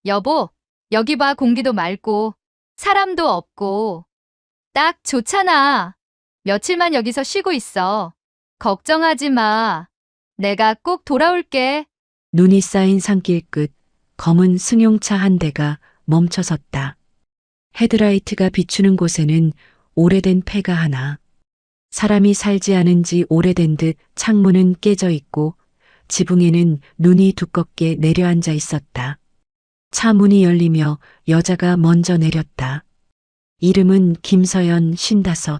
여보, 여기 봐, 공기도 맑고, 사람도 없고, 딱 좋잖아. 며칠만 여기서 쉬고 있어. 걱정하지 마. 내가 꼭 돌아올게. 눈이 쌓인 산길 끝 검은 승용차 한 대가 멈춰섰다. 헤드라이트가 비추는 곳에는 오래된 폐가 하나. 사람이 살지 않은 지 오래된 듯 창문은 깨져 있고 지붕에는 눈이 두껍게 내려앉아 있었다. 차 문이 열리며 여자가 먼저 내렸다. 이름은 김서연 55.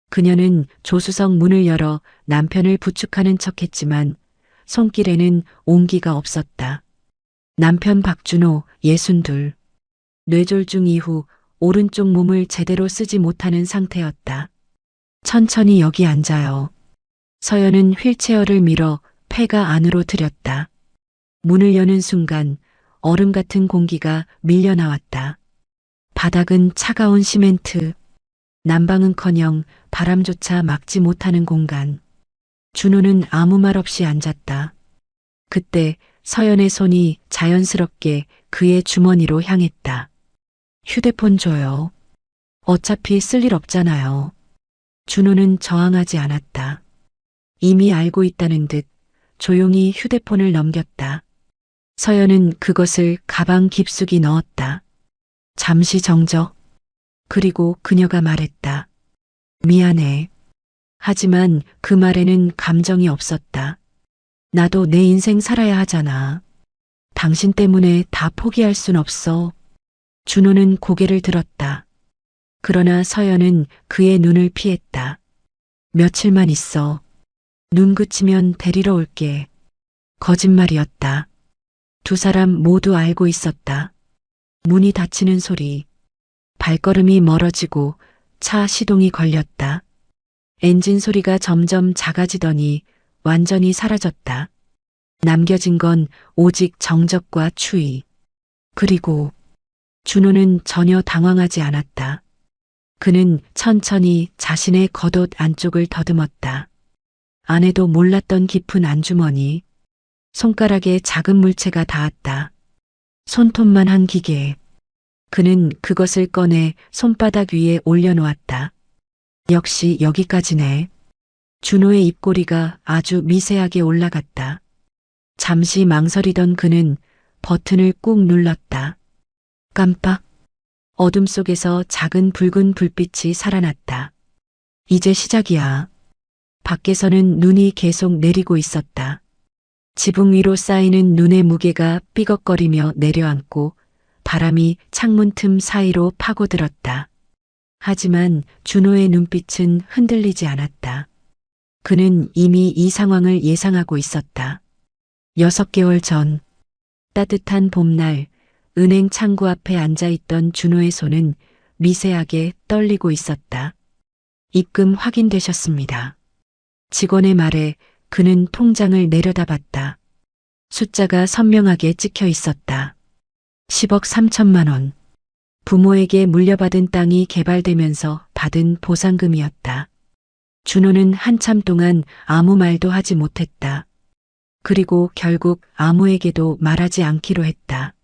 그녀는 조수석 문을 열어 남편을 부축하는 척했지만 손길에는 온기가 없었다. 남편 박준호 62. 뇌졸중 이후 오른쪽 몸을 제대로 쓰지 못하는 상태였다. 천천히 여기 앉아요. 서연은 휠체어를 밀어 폐가 안으로 들였다. 문을 여는 순간 얼음 같은 공기가 밀려 나왔다. 바닥은 차가운 시멘트. 난방은커녕 바람조차 막지 못하는 공간. 준호는 아무 말 없이 앉았다. 그때 서연의 손이 자연스럽게 그의 주머니로 향했다. 휴대폰 줘요. 어차피 쓸 일 없잖아요. 준호는 저항하지 않았다. 이미 알고 있다는 듯 조용히 휴대폰을 넘겼다. 서연은 그것을 가방 깊숙이 넣었다. 잠시 정적. 그리고 그녀가 말했다. 미안해. 하지만 그 말에는 감정이 없었다. 나도 내 인생 살아야 하잖아. 당신 때문에 다 포기할 순 없어. 준호는 고개를 들었다. 그러나 서연은 그의 눈을 피했다. 며칠만 있어. 눈 그치면 데리러 올게. 거짓말이었다. 두 사람 모두 알고 있었다. 문이 닫히는 소리. 발걸음이 멀어지고 차 시동이 걸렸다. 엔진 소리가 점점 작아지더니 완전히 사라졌다. 남겨진 건 오직 정적과 추위. 그리고 준호는 전혀 당황하지 않았다. 그는 천천히 자신의 겉옷 안쪽을 더듬었다. 안에도 몰랐던 깊은 안주머니. 손가락에 작은 물체가 닿았다. 손톱만 한 기계. 그는 그것을 꺼내 손바닥 위에 올려놓았다. 역시 여기까지네. 준호의 입꼬리가 아주 미세하게 올라갔다. 잠시 망설이던 그는 버튼을 꾹 눌렀다. 깜빡. 어둠 속에서 작은 붉은 불빛이 살아났다. 이제 시작이야. 밖에서는 눈이 계속 내리고 있었다. 지붕 위로 쌓이는 눈의 무게가 삐걱거리며 내려앉고 바람이 창문 틈 사이로 파고들었다. 하지만 준호의 눈빛은 흔들리지 않았다. 그는 이미 이 상황을 예상하고 있었다. 6개월 전 따뜻한 봄날 은행 창구 앞에 앉아있던 준호의 손은 미세하게 떨리고 있었다. 입금 확인되셨습니다. 직원의 말에 그는 통장을 내려다봤다. 숫자가 선명하게 찍혀 있었다. 10억 3천만 원. 부모에게 물려받은 땅이 개발되면서 받은 보상금이었다. 준호는 한참 동안 아무 말도 하지 못했다. 그리고 결국 아무에게도 말하지 않기로 했다.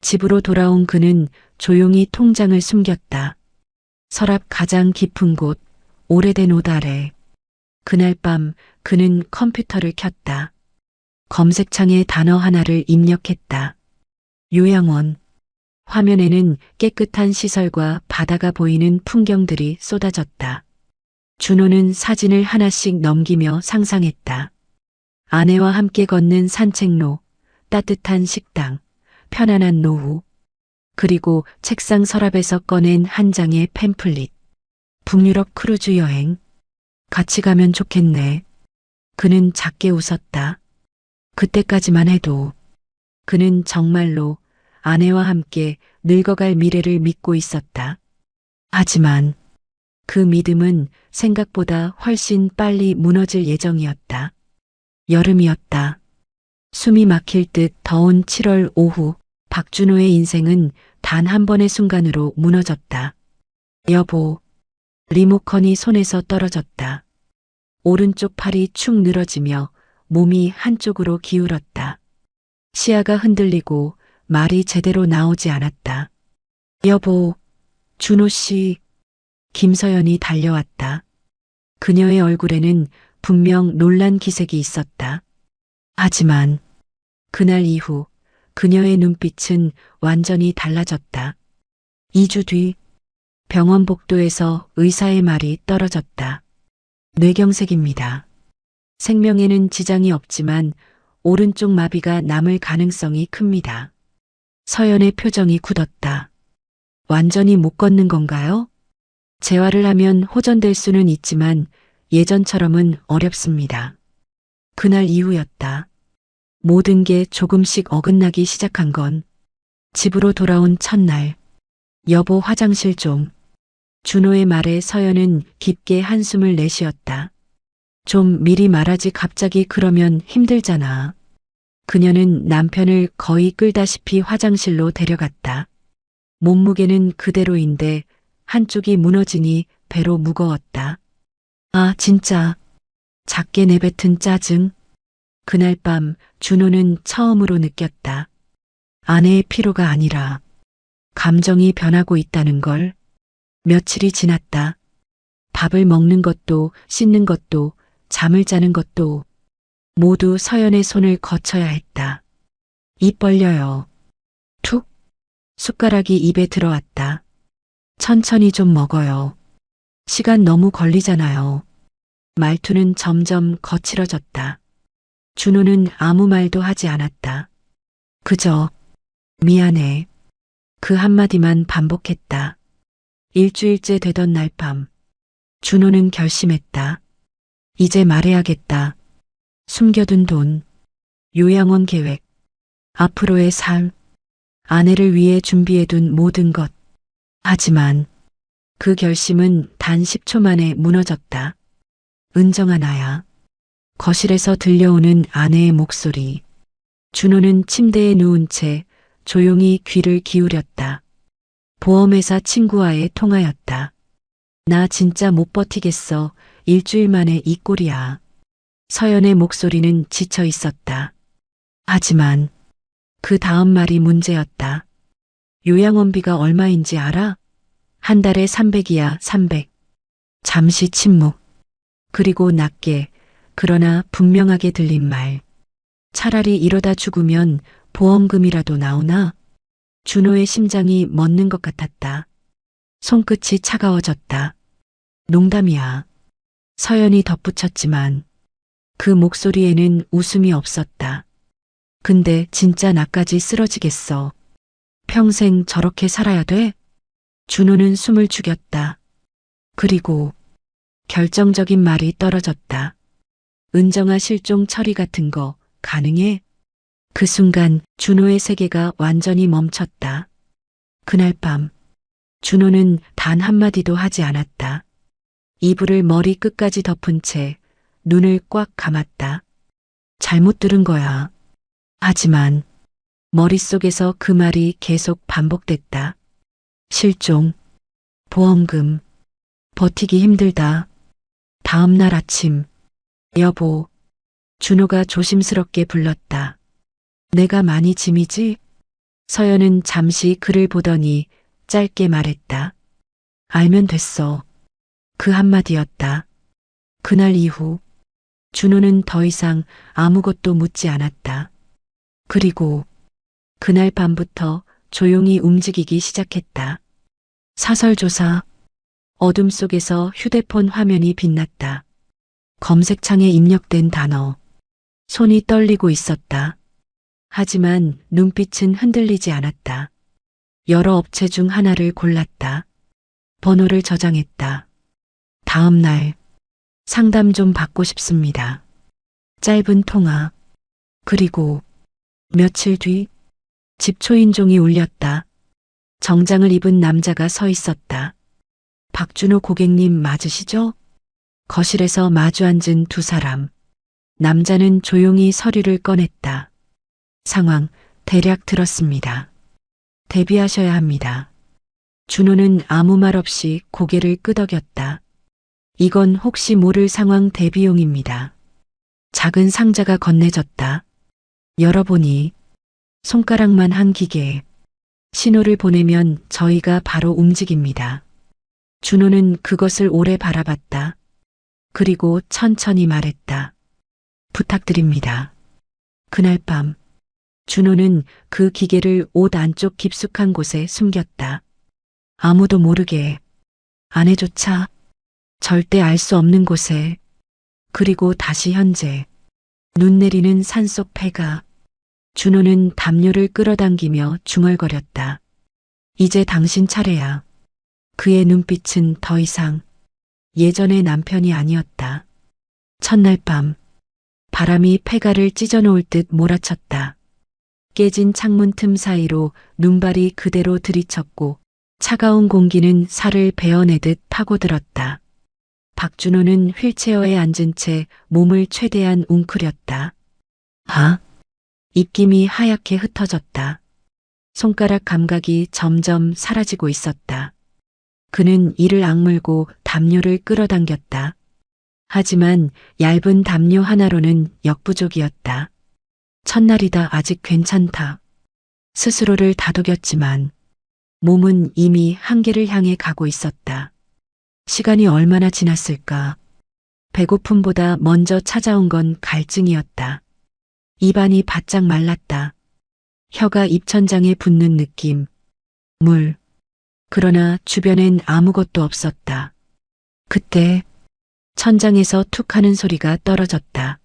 집으로 돌아온 그는 조용히 통장을 숨겼다. 서랍 가장 깊은 곳, 오래된 옷 아래. 그날 밤 그는 컴퓨터를 켰다. 검색창에 단어 하나를 입력했다. 요양원. 화면에는 깨끗한 시설과 바다가 보이는 풍경들이 쏟아졌다. 준호는 사진을 하나씩 넘기며 상상했다. 아내와 함께 걷는 산책로, 따뜻한 식당, 편안한 노후, 그리고 책상 서랍에서 꺼낸 한 장의 팸플릿. 북유럽 크루즈 여행. 같이 가면 좋겠네. 그는 작게 웃었다. 그때까지만 해도 그는 정말로 아내와 함께 늙어갈 미래를 믿고 있었다. 하지만 그 믿음은 생각보다 훨씬 빨리 무너질 예정이었다. 여름이었다. 숨이 막힐 듯 더운 7월 오후, 박준호의 인생은 단 한 번의 순간으로 무너졌다. 여보, 리모컨이 손에서 떨어졌다. 오른쪽 팔이 축 늘어지며 몸이 한쪽으로 기울었다. 시야가 흔들리고 말이 제대로 나오지 않았다. 여보, 준호 씨. 김서연이 달려왔다. 그녀의 얼굴에는 분명 놀란 기색이 있었다. 하지만 그날 이후 그녀의 눈빛은 완전히 달라졌다. 2주 뒤 병원 복도에서 의사의 말이 떨어졌다. 뇌경색입니다. 생명에는 지장이 없지만 오른쪽 마비가 남을 가능성이 큽니다. 서연의 표정이 굳었다. 완전히 못 걷는 건가요? 재활을 하면 호전될 수는 있지만 예전처럼은 어렵습니다. 그날 이후였다. 모든 게 조금씩 어긋나기 시작한 건 집으로 돌아온 첫날. 여보, 화장실 좀. 준호의 말에 서연은 깊게 한숨을 내쉬었다. 좀 미리 말하지, 갑자기 그러면 힘들잖아. 그녀는 남편을 거의 끌다시피 화장실로 데려갔다. 몸무게는 그대로인데 한쪽이 무너지니 배로 무거웠다. 아, 진짜. 작게 내뱉은 짜증. 그날 밤 준호는 처음으로 느꼈다. 아내의 피로가 아니라 감정이 변하고 있다는 걸. 며칠이 지났다. 밥을 먹는 것도, 씻는 것도, 잠을 자는 것도 모두 서연의 손을 거쳐야 했다. 입 벌려요. 툭. 숟가락이 입에 들어왔다. 천천히 좀 먹어요. 시간 너무 걸리잖아요. 말투는 점점 거칠어졌다. 준호는 아무 말도 하지 않았다. 그저 미안해. 그 한마디만 반복했다. 일주일째 되던 날 밤, 준호는 결심했다. 이제 말해야겠다. 숨겨둔 돈, 요양원 계획, 앞으로의 삶, 아내를 위해 준비해둔 모든 것. 하지만 그 결심은 단 10초 만에 무너졌다. 은정아, 나야. 거실에서 들려오는 아내의 목소리. 준호는 침대에 누운 채 조용히 귀를 기울였다. 보험회사 친구와의 통화였다. 나 진짜 못 버티겠어. 일주일 만에 이 꼴이야. 서연의 목소리는 지쳐 있었다. 하지만 그 다음 말이 문제였다. 요양원비가 얼마인지 알아? 한 달에 300이야, 300. 잠시 침묵. 그리고 낮게, 그러나 분명하게 들린 말. 차라리 이러다 죽으면 보험금이라도 나오나? 준호의 심장이 멎는 것 같았다. 손끝이 차가워졌다. 농담이야. 서연이 덧붙였지만 그 목소리에는 웃음이 없었다. 근데 진짜 나까지 쓰러지겠어. 평생 저렇게 살아야 돼? 준호는 숨을 죽였다. 그리고 결정적인 말이 떨어졌다. 은정아, 실종 처리 같은 거 가능해? 그 순간 준호의 세계가 완전히 멈췄다. 그날 밤 준호는 단 한마디도 하지 않았다. 이불을 머리 끝까지 덮은 채 눈을 꽉 감았다. 잘못 들은 거야. 하지만 머릿속에서 그 말이 계속 반복됐다. 실종, 보험금, 버티기 힘들다. 다음 날 아침, 여보. 준호가 조심스럽게 불렀다. 내가 많이 짐이지? 서연은 잠시 그를 보더니 짧게 말했다. 알면 됐어. 그 한마디였다. 그날 이후 준호는 더 이상 아무것도 묻지 않았다. 그리고 그날 밤부터 조용히 움직이기 시작했다. 사설조사. 어둠 속에서 휴대폰 화면이 빛났다. 검색창에 입력된 단어. 손이 떨리고 있었다. 하지만 눈빛은 흔들리지 않았다. 여러 업체 중 하나를 골랐다. 번호를 저장했다. 다음 날, 상담 좀 받고 싶습니다. 짧은 통화. 그리고 며칠 뒤, 집 초인종이 울렸다. 정장을 입은 남자가 서 있었다. 박준호 고객님 맞으시죠? 거실에서 마주 앉은 두 사람. 남자는 조용히 서류를 꺼냈다. 상황 대략 들었습니다. 대비하셔야 합니다. 준호는 아무 말 없이 고개를 끄덕였다. 이건 혹시 모를 상황 대비용입니다. 작은 상자가 건네졌다. 열어보니 손가락만 한 기계에 신호를 보내면 저희가 바로 움직입니다. 준호는 그것을 오래 바라봤다. 그리고 천천히 말했다. 부탁드립니다. 그날 밤 준호는 그 기계를 옷 안쪽 깊숙한 곳에 숨겼다. 아무도 모르게, 아내조차 절대 알 수 없는 곳에. 그리고 다시 현재 눈 내리는 산속 폐가. 준호는 담요를 끌어당기며 중얼거렸다. 이제 당신 차례야. 그의 눈빛은 더 이상 예전의 남편이 아니었다. 첫날 밤 바람이 폐가를 찢어놓을 듯 몰아쳤다. 깨진 창문 틈 사이로 눈발이 그대로 들이쳤고 차가운 공기는 살을 베어내듯 파고들었다. 박준호는 휠체어에 앉은 채 몸을 최대한 웅크렸다. 입김이 하얗게 흩어졌다. 손가락 감각이 점점 사라지고 있었다. 그는 이를 악물고 담요를 끌어당겼다. 하지만 얇은 담요 하나로는 역부족이었다. 첫날이다, 아직 괜찮다. 스스로를 다독였지만 몸은 이미 한계를 향해 가고 있었다. 시간이 얼마나 지났을까? 배고픔보다 먼저 찾아온 건 갈증이었다. 입안이 바짝 말랐다. 혀가 입천장에 붙는 느낌. 물. 그러나 주변엔 아무것도 없었다. 그때 천장에서 툭 하는 소리가 떨어졌다.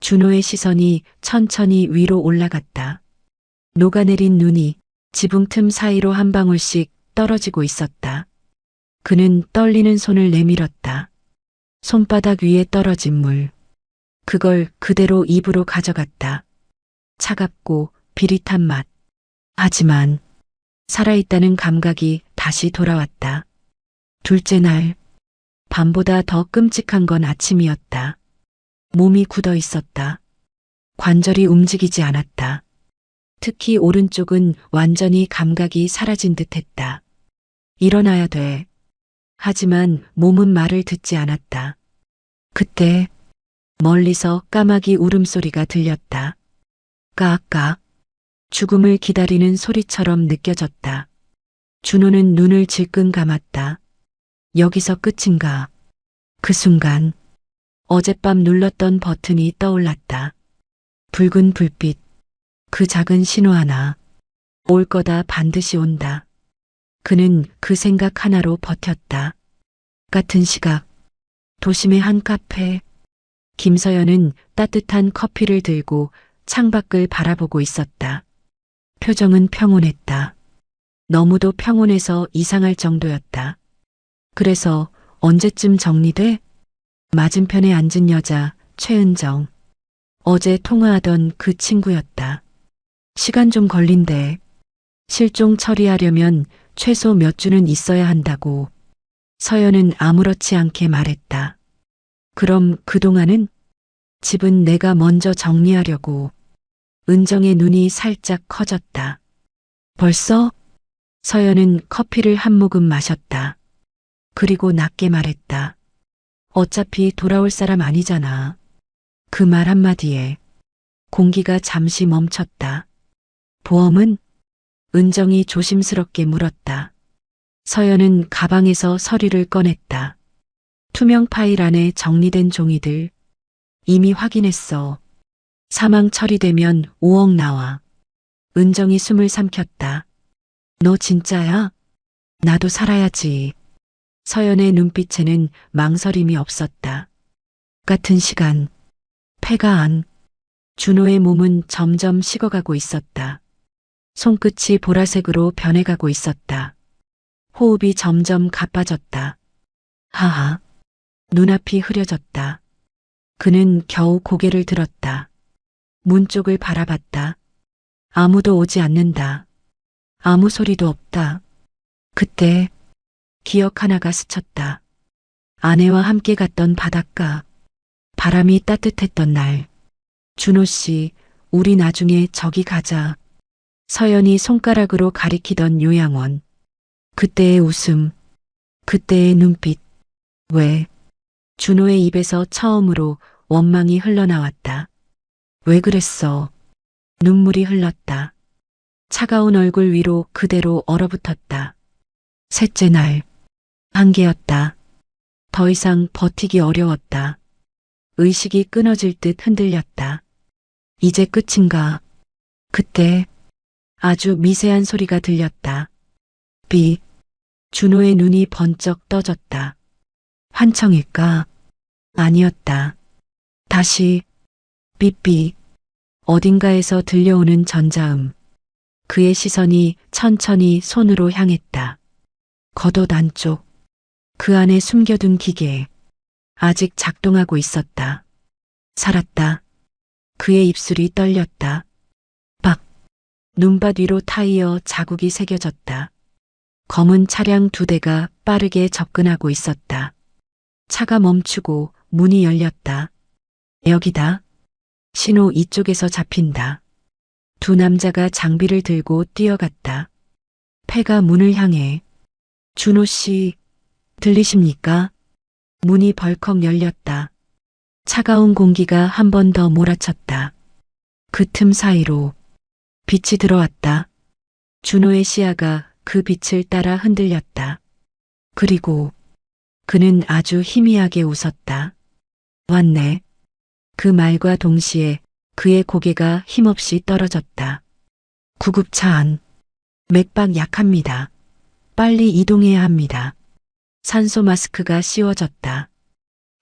준호의 시선이 천천히 위로 올라갔다. 녹아내린 눈이 지붕 틈 사이로 한 방울씩 떨어지고 있었다. 그는 떨리는 손을 내밀었다. 손바닥 위에 떨어진 물. 그걸 그대로 입으로 가져갔다. 차갑고 비릿한 맛. 하지만 살아있다는 감각이 다시 돌아왔다. 둘째 날, 밤보다 더 끔찍한 건 아침이었다. 몸이 굳어 있었다. 관절이 움직이지 않았다. 특히 오른쪽은 완전히 감각이 사라진 듯 했다. 일어나야 돼. 하지만 몸은 말을 듣지 않았다. 그때 멀리서 까마귀 울음소리가 들렸다. 까까. 죽음을 기다리는 소리처럼 느껴졌다. 준호는 눈을 질끈 감았다. 여기서 끝인가? 그 순간 어젯밤 눌렀던 버튼이 떠올랐다. 붉은 불빛. 그 작은 신호 하나. 올 거다, 반드시 온다. 그는 그 생각 하나로 버텼다. 같은 시각 도심의 한 카페. 김서연은 따뜻한 커피를 들고 창밖을 바라보고 있었다. 표정은 평온했다. 너무도 평온해서 이상할 정도였다. 그래서 언제쯤 정리돼? 맞은편에 앉은 여자 최은정. 어제 통화하던 그 친구였다. 시간 좀 걸린대. 실종 처리하려면 최소 몇 주는 있어야 한다고. 서연은 아무렇지 않게 말했다. 그럼 그동안은? 집은 내가 먼저 정리하려고. 은정의 눈이 살짝 커졌다. 벌써? 서연은 커피를 한 모금 마셨다. 그리고 낮게 말했다. 어차피 돌아올 사람 아니잖아. 그 말 한마디에 공기가 잠시 멈췄다. 보험은? 은정이 조심스럽게 물었다. 서연은 가방에서 서류를 꺼냈다. 투명 파일 안에 정리된 종이들. 이미 확인했어. 사망 처리되면 5억 나와. 은정이 숨을 삼켰다. 너 진짜야? 나도 살아야지. 서연의 눈빛에는 망설임이 없었다. 같은 시간, 폐가 안. 준호의 몸은 점점 식어가고 있었다. 손끝이 보라색으로 변해가고 있었다. 호흡이 점점 가빠졌다. 하하. 눈앞이 흐려졌다. 그는 겨우 고개를 들었다. 문 쪽을 바라봤다. 아무도 오지 않는다. 아무 소리도 없다. 그때 기억 하나가 스쳤다. 아내와 함께 갔던 바닷가. 바람이 따뜻했던 날. 준호 씨, 우리 나중에 저기 가자. 서연이 손가락으로 가리키던 요양원. 그때의 웃음. 그때의 눈빛. 왜? 준호의 입에서 처음으로 원망이 흘러나왔다. 왜 그랬어? 눈물이 흘렀다. 차가운 얼굴 위로 그대로 얼어붙었다. 셋째 날, 한계였다. 더 이상 버티기 어려웠다. 의식이 끊어질 듯 흔들렸다. 이제 끝인가? 그때 아주 미세한 소리가 들렸다. 삐. 준호의 눈이 번쩍 떠졌다. 환청일까? 아니었다. 다시 삐삐. 어딘가에서 들려오는 전자음. 그의 시선이 천천히 손으로 향했다. 겉옷 안쪽. 그 안에 숨겨둔 기계. 아직 작동하고 있었다. 살았다. 그의 입술이 떨렸다. 박. 눈밭 위로 타이어 자국이 새겨졌다. 검은 차량 2대가 빠르게 접근하고 있었다. 차가 멈추고 문이 열렸다. 여기다. 신호 이쪽에서 잡힌다. 두 남자가 장비를 들고 뛰어갔다. 폐가 문을 향해. 준호 씨, 들리십니까? 문이 벌컥 열렸다. 차가운 공기가 한 번 더 몰아쳤다. 그 틈 사이로 빛이 들어왔다. 준호의 시야가 그 빛을 따라 흔들렸다. 그리고 그는 아주 희미하게 웃었다. 왔네. 그 말과 동시에 그의 고개가 힘없이 떨어졌다. 구급차 안. 맥박 약합니다. 빨리 이동해야 합니다. 산소 마스크가 씌워졌다.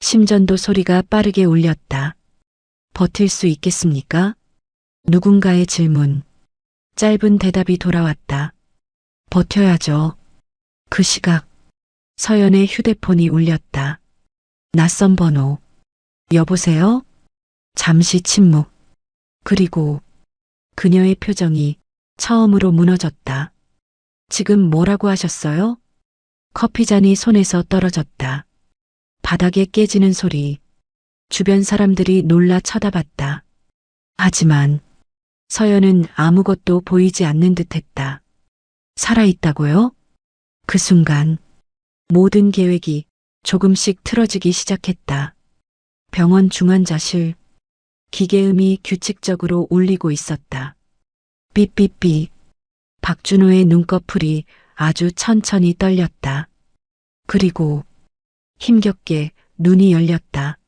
심전도 소리가 빠르게 울렸다. 버틸 수 있겠습니까? 누군가의 질문. 짧은 대답이 돌아왔다. 버텨야죠. 그 시각 서연의 휴대폰이 울렸다. 낯선 번호. 여보세요? 잠시 침묵. 그리고 그녀의 표정이 처음으로 무너졌다. 지금 뭐라고 하셨어요? 커피잔이 손에서 떨어졌다. 바닥에 깨지는 소리. 주변 사람들이 놀라 쳐다봤다. 하지만 서연은 아무것도 보이지 않는 듯했다. 살아있다고요? 그 순간 모든 계획이 조금씩 틀어지기 시작했다. 병원 중환자실. 기계음이 규칙적으로 울리고 있었다. 삐삐삐. 박준호의 눈꺼풀이 아주 천천히 떨렸다. 그리고 힘겹게 눈이 열렸다.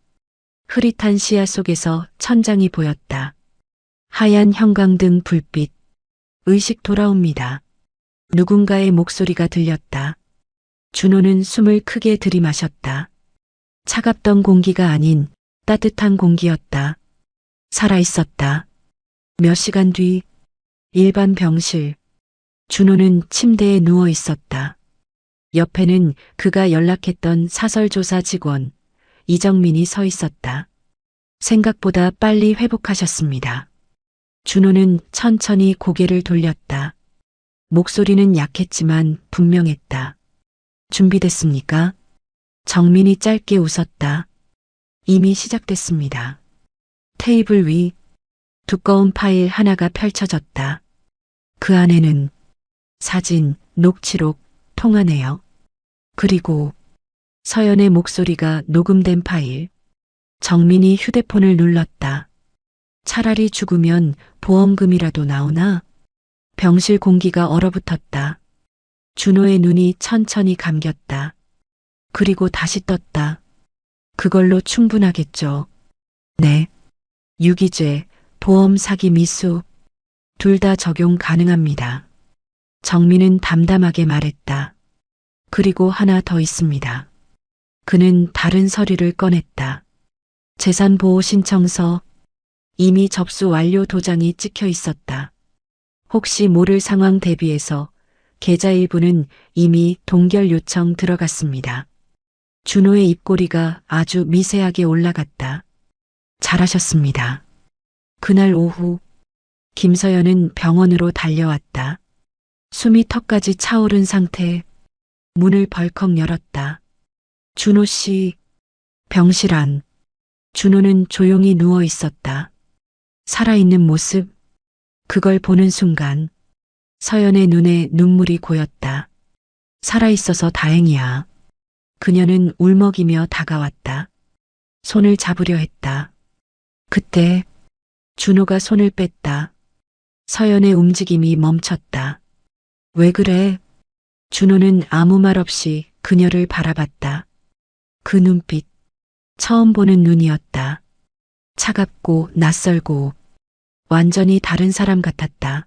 흐릿한 시야 속에서 천장이 보였다. 하얀 형광등 불빛. 의식 돌아옵니다. 누군가의 목소리가 들렸다. 준호는 숨을 크게 들이마셨다. 차갑던 공기가 아닌 따뜻한 공기였다. 살아있었다. 몇 시간 뒤 일반 병실. 준호는 침대에 누워 있었다. 옆에는 그가 연락했던 사설조사 직원 이정민이 서 있었다. 생각보다 빨리 회복하셨습니다. 준호는 천천히 고개를 돌렸다. 목소리는 약했지만 분명했다. 준비됐습니까? 정민이 짧게 웃었다. 이미 시작됐습니다. 테이블 위 두꺼운 파일 하나가 펼쳐졌다. 그 안에는 사진, 녹취록, 통화 내역, 그리고 서연의 목소리가 녹음된 파일. 정민이 휴대폰을 눌렀다. 차라리 죽으면 보험금이라도 나오나? 병실 공기가 얼어붙었다. 준호의 눈이 천천히 감겼다. 그리고 다시 떴다. 그걸로 충분하겠죠. 네. 유기죄, 보험 사기 미수, 둘 다 적용 가능합니다. 정민은 담담하게 말했다. 그리고 하나 더 있습니다. 그는 다른 서류를 꺼냈다. 재산보호 신청서. 이미 접수 완료 도장이 찍혀 있었다. 혹시 모를 상황 대비해서 계좌 일부는 이미 동결 요청 들어갔습니다. 준호의 입꼬리가 아주 미세하게 올라갔다. 잘하셨습니다. 그날 오후 김서연은 병원으로 달려왔다. 숨이 턱까지 차오른 상태. 문을 벌컥 열었다. 준호 씨. 병실 안. 준호는 조용히 누워 있었다. 살아있는 모습. 그걸 보는 순간 서연의 눈에 눈물이 고였다. 살아있어서 다행이야. 그녀는 울먹이며 다가왔다. 손을 잡으려 했다. 그때 준호가 손을 뺐다. 서연의 움직임이 멈췄다. 왜 그래? 준호는 아무 말 없이 그녀를 바라봤다. 그 눈빛, 처음 보는 눈이었다. 차갑고 낯설고 완전히 다른 사람 같았다.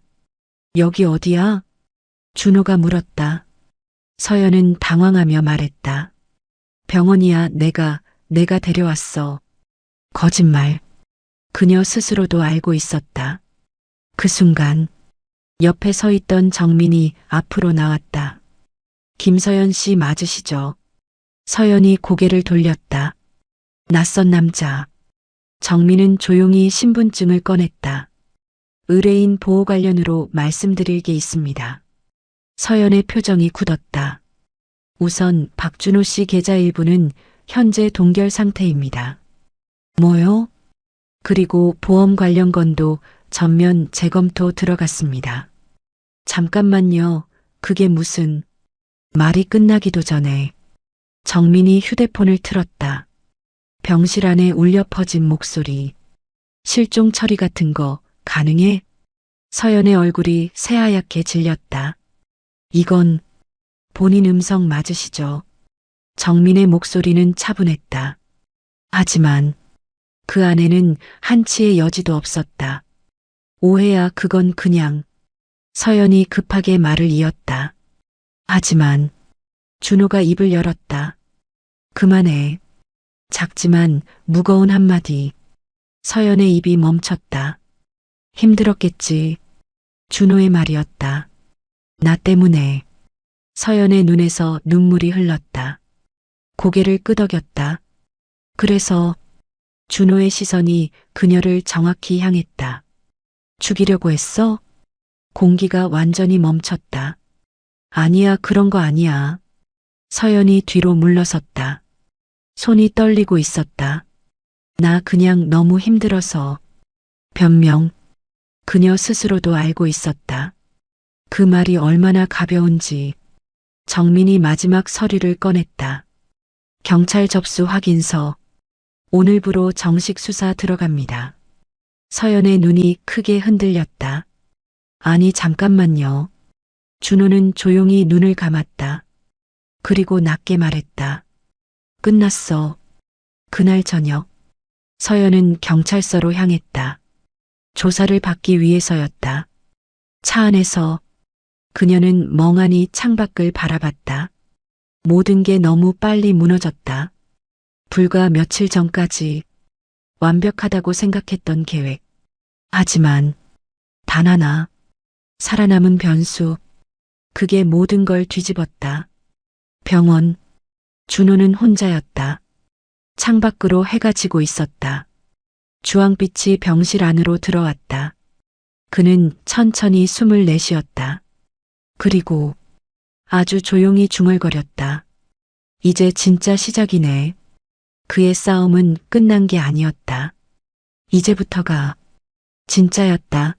여기 어디야? 준호가 물었다. 서연은 당황하며 말했다. 병원이야, 내가 데려왔어. 거짓말. 그녀 스스로도 알고 있었다. 그 순간 옆에 서 있던 정민이 앞으로 나왔다. 김서연 씨 맞으시죠? 서연이 고개를 돌렸다. 낯선 남자. 정민은 조용히 신분증을 꺼냈다. 의뢰인 보호 관련으로 말씀드릴 게 있습니다. 서연의 표정이 굳었다. 우선 박준호 씨 계좌 일부는 현재 동결 상태입니다. 뭐요? 그리고 보험 관련 건도 전면 재검토 들어갔습니다. 잠깐만요. 그게 무슨... 말이 끝나기도 전에 정민이 휴대폰을 틀었다. 병실 안에 울려 퍼진 목소리. 실종 처리 같은 거 가능해? 서연의 얼굴이 새하얗게 질렸다. 이건 본인 음성 맞으시죠? 정민의 목소리는 차분했다. 하지만 그 안에는 한치의 여지도 없었다. 오해야, 그건 그냥... 서연이 급하게 말을 이었다. 하지만 준호가 입을 열었다. 그만해. 작지만 무거운 한마디. 서연의 입이 멈췄다. 힘들었겠지. 준호의 말이었다. 나 때문에. 서연의 눈에서 눈물이 흘렀다. 고개를 끄덕였다. 그래서 준호의 시선이 그녀를 정확히 향했다. 죽이려고 했어? 공기가 완전히 멈췄다. 아니야, 그런 거 아니야. 서연이 뒤로 물러섰다. 손이 떨리고 있었다. 나 그냥 너무 힘들어서. 변명. 그녀 스스로도 알고 있었다. 그 말이 얼마나 가벼운지. 정민이 마지막 서류를 꺼냈다. 경찰 접수 확인서. 오늘부로 정식 수사 들어갑니다. 서연의 눈이 크게 흔들렸다. 아니, 잠깐만요. 준호는 조용히 눈을 감았다. 그리고 낮게 말했다. 끝났어. 그날 저녁. 서연은 경찰서로 향했다. 조사를 받기 위해서였다. 차 안에서 그녀는 멍하니 창밖을 바라봤다. 모든 게 너무 빨리 무너졌다. 불과 며칠 전까지 완벽하다고 생각했던 계획. 하지만 단 하나, 살아남은 변수. 그게 모든 걸 뒤집었다. 병원. 준호는 혼자였다. 창밖으로 해가 지고 있었다. 주황빛이 병실 안으로 들어왔다. 그는 천천히 숨을 내쉬었다. 그리고 아주 조용히 중얼거렸다. 이제 진짜 시작이네. 그의 싸움은 끝난 게 아니었다. 이제부터가 진짜였다.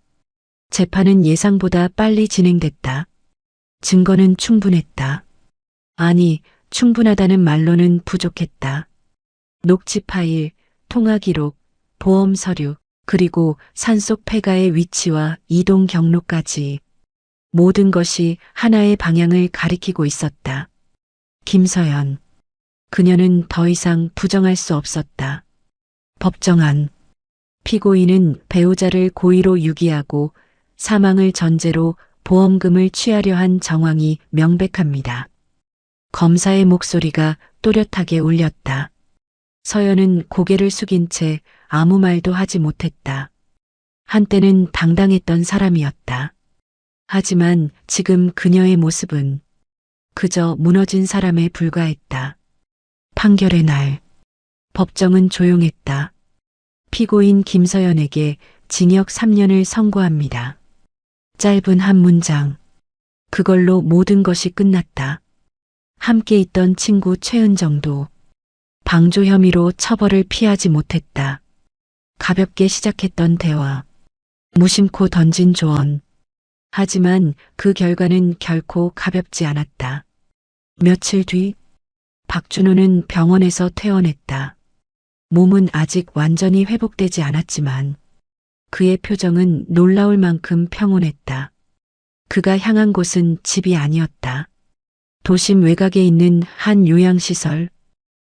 재판은 예상보다 빨리 진행됐다. 증거는 충분했다. 아니, 충분하다는 말로는 부족했다. 녹취 파일, 통화 기록, 보험 서류, 그리고 산속 폐가의 위치와 이동 경로까지 모든 것이 하나의 방향을 가리키고 있었다. 김서연. 그녀는 더 이상 부정할 수 없었다. 법정안. 피고인은 배우자를 고의로 유기하고 사망을 전제로 보험금을 취하려 한 정황이 명백합니다. 검사의 목소리가 또렷하게 울렸다. 서연은 고개를 숙인 채 아무 말도 하지 못했다. 한때는 당당했던 사람이었다. 하지만 지금 그녀의 모습은 그저 무너진 사람에 불과했다. 판결의 날, 법정은 조용했다. 피고인 김서연에게 징역 3년을 선고합니다. 짧은 한 문장. 그걸로 모든 것이 끝났다. 함께 있던 친구 최은정도 방조 혐의로 처벌을 피하지 못했다. 가볍게 시작했던 대화. 무심코 던진 조언. 하지만 그 결과는 결코 가볍지 않았다. 며칠 뒤 박준호는 병원에서 퇴원했다. 몸은 아직 완전히 회복되지 않았지만 그의 표정은 놀라울 만큼 평온했다. 그가 향한 곳은 집이 아니었다. 도심 외곽에 있는 한 요양시설,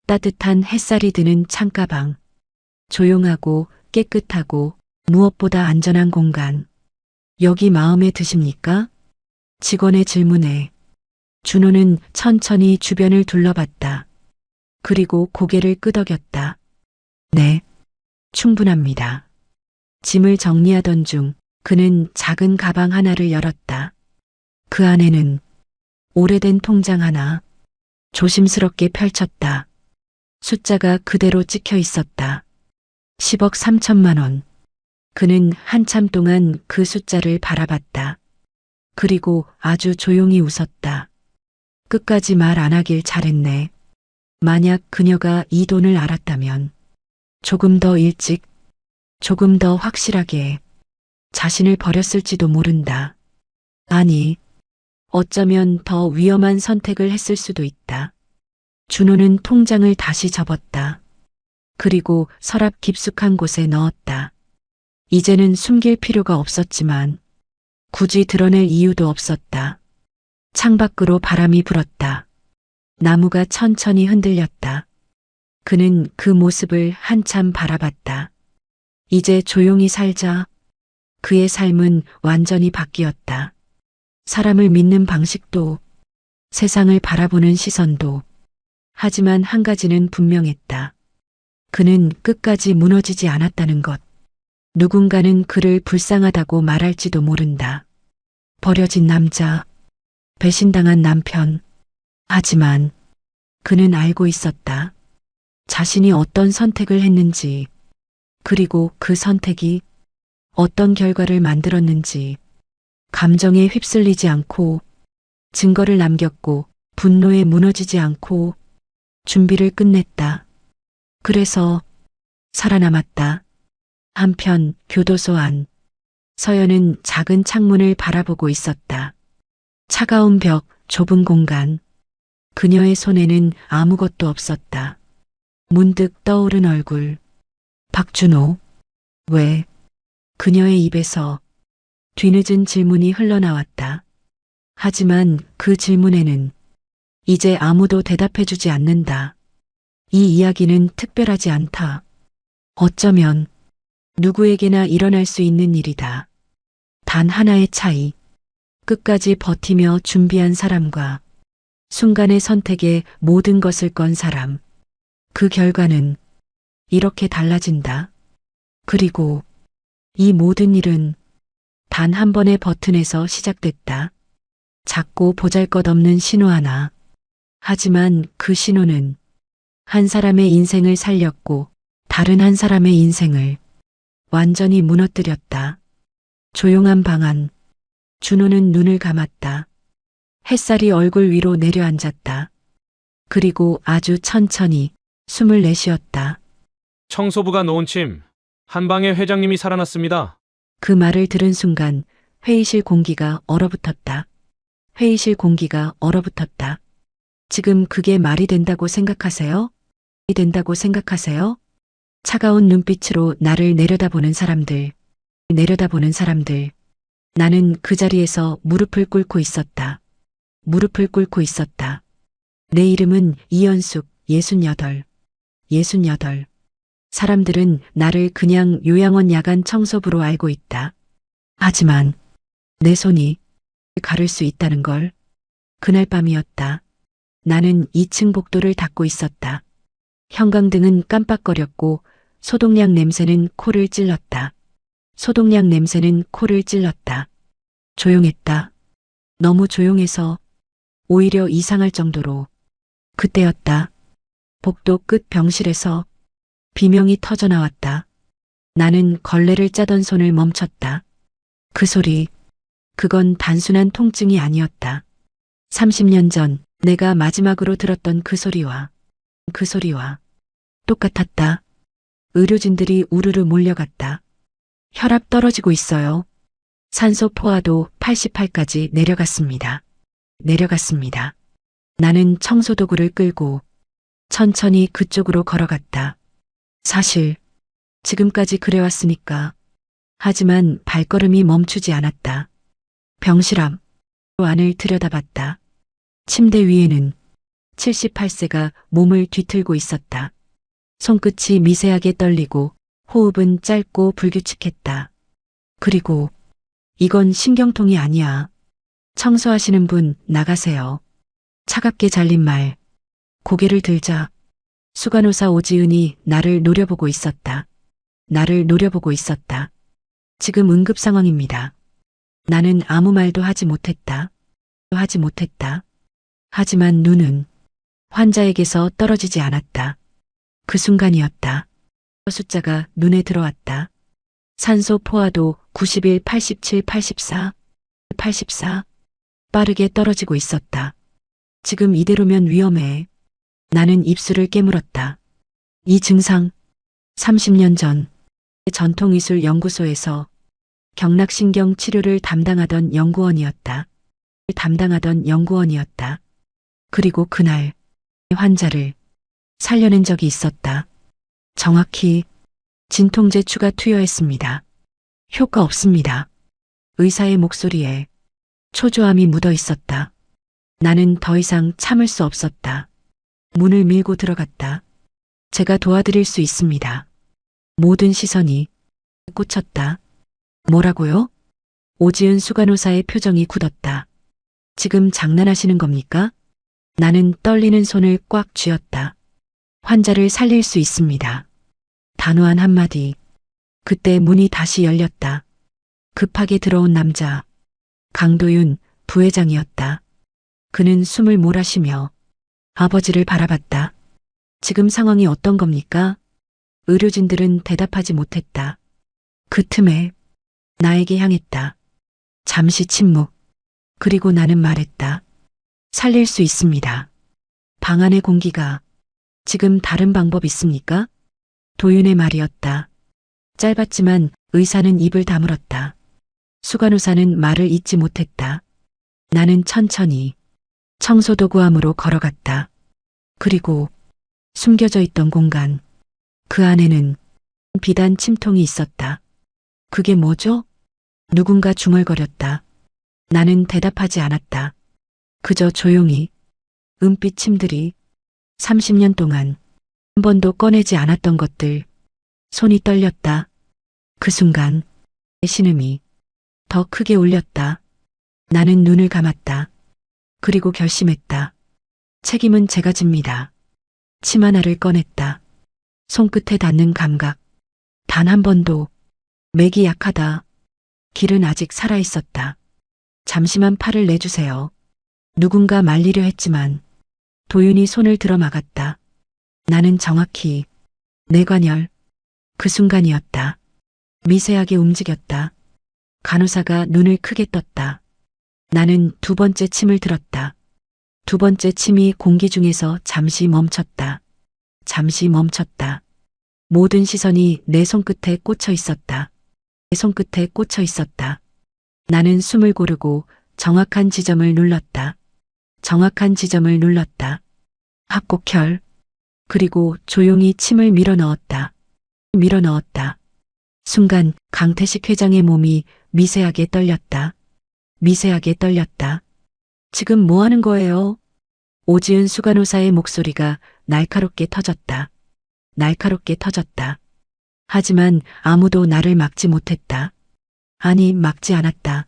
따뜻한 햇살이 드는 창가방, 조용하고 깨끗하고 무엇보다 안전한 공간. 여기 마음에 드십니까? 직원의 질문에 준호는 천천히 주변을 둘러봤다. 그리고 고개를 끄덕였다. 네, 충분합니다. 짐을 정리하던 중 그는 작은 가방 하나를 열었다. 그 안에는 오래된 통장 하나 조심스럽게 펼쳤다. 숫자가 그대로 찍혀 있었다. 10억 3천만 원. 그는 한참 동안 그 숫자를 바라봤다. 그리고 아주 조용히 웃었다. 끝까지 말 안 하길 잘했네. 만약 그녀가 이 돈을 알았다면 조금 더 일찍, 조금 더 확실하게 자신을 버렸을지도 모른다. 아니, 어쩌면 더 위험한 선택을 했을 수도 있다. 준호는 통장을 다시 접었다. 그리고 서랍 깊숙한 곳에 넣었다. 이제는 숨길 필요가 없었지만 굳이 드러낼 이유도 없었다. 창밖으로 바람이 불었다. 나무가 천천히 흔들렸다. 그는 그 모습을 한참 바라봤다. 이제 조용히 살자. 그의 삶은 완전히 바뀌었다. 사람을 믿는 방식도, 세상을 바라보는 시선도. 하지만 한 가지는 분명했다. 그는 끝까지 무너지지 않았다는 것. 누군가는 그를 불쌍하다고 말할지도 모른다. 버려진 남자, 배신당한 남편. 하지만 그는 알고 있었다. 자신이 어떤 선택을 했는지, 그리고 그 선택이 어떤 결과를 만들었는지. 감정에 휩쓸리지 않고, 증거를 남겼고, 분노에 무너지지 않고, 준비를 끝냈다. 그래서 살아남았다. 한편 교도소 안, 서연은 작은 창문을 바라보고 있었다. 차가운 벽, 좁은 공간. 그녀의 손에는 아무것도 없었다. 문득 떠오른 얼굴. 박준호. 왜? 그녀의 입에서 뒤늦은 질문이 흘러나왔다. 하지만 그 질문에는 이제 아무도 대답해주지 않는다. 이 이야기는 특별하지 않다. 어쩌면 누구에게나 일어날 수 있는 일이다. 단 하나의 차이. 끝까지 버티며 준비한 사람과 순간의 선택에 모든 것을 건 사람. 그 결과는 이렇게 달라진다. 그리고 이 모든 일은 단 한 번의 버튼에서 시작됐다. 작고 보잘것없는 신호 하나. 하지만 그 신호는 한 사람의 인생을 살렸고 다른 한 사람의 인생을 완전히 무너뜨렸다. 조용한 방 안. 준호는 눈을 감았다. 햇살이 얼굴 위로 내려앉았다. 그리고 아주 천천히 숨을 내쉬었다. 청소부가 놓은 짐, 한 방에 회장님이 살아났습니다. 그 말을 들은 순간 회의실 공기가 얼어붙었다. 회의실 공기가 얼어붙었다. 지금 그게 말이 된다고 생각하세요? 말이 된다고 생각하세요? 차가운 눈빛으로 나를 내려다보는 사람들. 내려다보는 사람들. 나는 그 자리에서 무릎을 꿇고 있었다. 무릎을 꿇고 있었다. 내 이름은 이연숙, 68. 68. 사람들은 나를 그냥 요양원 야간 청소부로 알고 있다. 하지만 내 손이 가를 수 있다는 걸. 그날 밤이었다. 나는 2층 복도를 닦고 있었다. 형광등은 깜빡거렸고 소독약 냄새는 코를 찔렀다. 소독약 냄새는 코를 찔렀다. 조용했다. 너무 조용해서 오히려 이상할 정도로. 그때였다. 복도 끝 병실에서 비명이 터져 나왔다. 나는 걸레를 짜던 손을 멈췄다. 그 소리, 그건 단순한 통증이 아니었다. 30년 전 내가 마지막으로 들었던 그 소리와 똑같았다. 의료진들이 우르르 몰려갔다. 혈압 떨어지고 있어요. 산소 포화도 88까지 내려갔습니다. 내려갔습니다. 나는 청소도구를 끌고 천천히 그쪽으로 걸어갔다. 사실 지금까지 그래왔으니까 하지만 발걸음이 멈추지 않았다. 병실암 안을 들여다봤다. 침대 위에는 78세가 몸을 뒤틀고 있었다. 손끝이 미세하게 떨리고 호흡은 짧고 불규칙했다. 그리고 이건 신경통이 아니야. 청소하시는 분 나가세요. 차갑게 잘린 말. 고개를 들자 수간호사 오지은이 나를 노려보고 있었다. 나를 노려보고 있었다. 지금 응급 상황입니다. 나는 아무 말도 하지 못했다. 하지만 눈은 환자에게서 떨어지지 않았다. 그 순간이었다. 숫자가 눈에 들어왔다. 산소 포화도 91, 87, 84. 빠르게 떨어지고 있었다. 지금 이대로면 위험해. 나는 입술을 깨물었다. 이 증상 30년 전 전통의술연구소에서 경락신경 치료를 담당하던 연구원이었다. 그리고 그날 환자를 살려낸 적이 있었다. 정확히 진통제 추가 투여했습니다. 효과 없습니다. 의사의 목소리에 초조함이 묻어 있었다. 나는 더 이상 참을 수 없었다. 문을 밀고 들어갔다. 제가 도와드릴 수 있습니다. 모든 시선이 꽂혔다. 뭐라고요? 오지은 수간호사의 표정이 굳었다. 지금 장난하시는 겁니까? 나는 떨리는 손을 꽉 쥐었다. 환자를 살릴 수 있습니다. 단호한 한마디. 그때 문이 다시 열렸다. 급하게 들어온 남자. 강도윤 부회장이었다. 그는 숨을 몰아쉬며 아버지를 바라봤다. 지금 상황이 어떤 겁니까? 의료진들은 대답하지 못했다. 그 틈에 나에게 향했다. 잠시 침묵. 그리고 나는 말했다. 살릴 수 있습니다. 방 안의 공기가 지금 다른 방법 있습니까? 도윤의 말이었다. 짧았지만 의사는 입을 다물었다. 수간호사는 말을 잇지 못했다. 나는 천천히 청소도구함으로 걸어갔다. 그리고 숨겨져 있던 공간. 그 안에는 비단 침통이 있었다. 그게 뭐죠? 누군가 중얼거렸다. 나는 대답하지 않았다. 그저 조용히 은빛 침들이 30년 동안 한 번도 꺼내지 않았던 것들. 손이 떨렸다. 그 순간 내 신음이 더 크게 울렸다. 나는 눈을 감았다. 그리고 결심했다. 책임은 제가 집니다. 침 하나를 꺼냈다. 손끝에 닿는 감각. 단 한 번도. 맥이 약하다. 길은 아직 살아있었다. 잠시만 팔을 내주세요. 누군가 말리려 했지만 도윤이 손을 들어 막았다. 나는 정확히 뇌관열. 그 순간이었다. 미세하게 움직였다. 간호사가 눈을 크게 떴다. 나는 두 번째 침을 들었다. 두 번째 침이 공기 중에서 잠시 멈췄다. 모든 시선이 내 손끝에 꽂혀 있었다. 나는 숨을 고르고 정확한 지점을 눌렀다. 합곡혈. 그리고 조용히 침을 밀어 넣었다. 순간 강태식 회장의 몸이 미세하게 떨렸다. 지금 뭐 하는 거예요? 오지은 수간호사의 목소리가 날카롭게 터졌다. 하지만 아무도 나를 막지 못했다. 아니, 막지 않았다.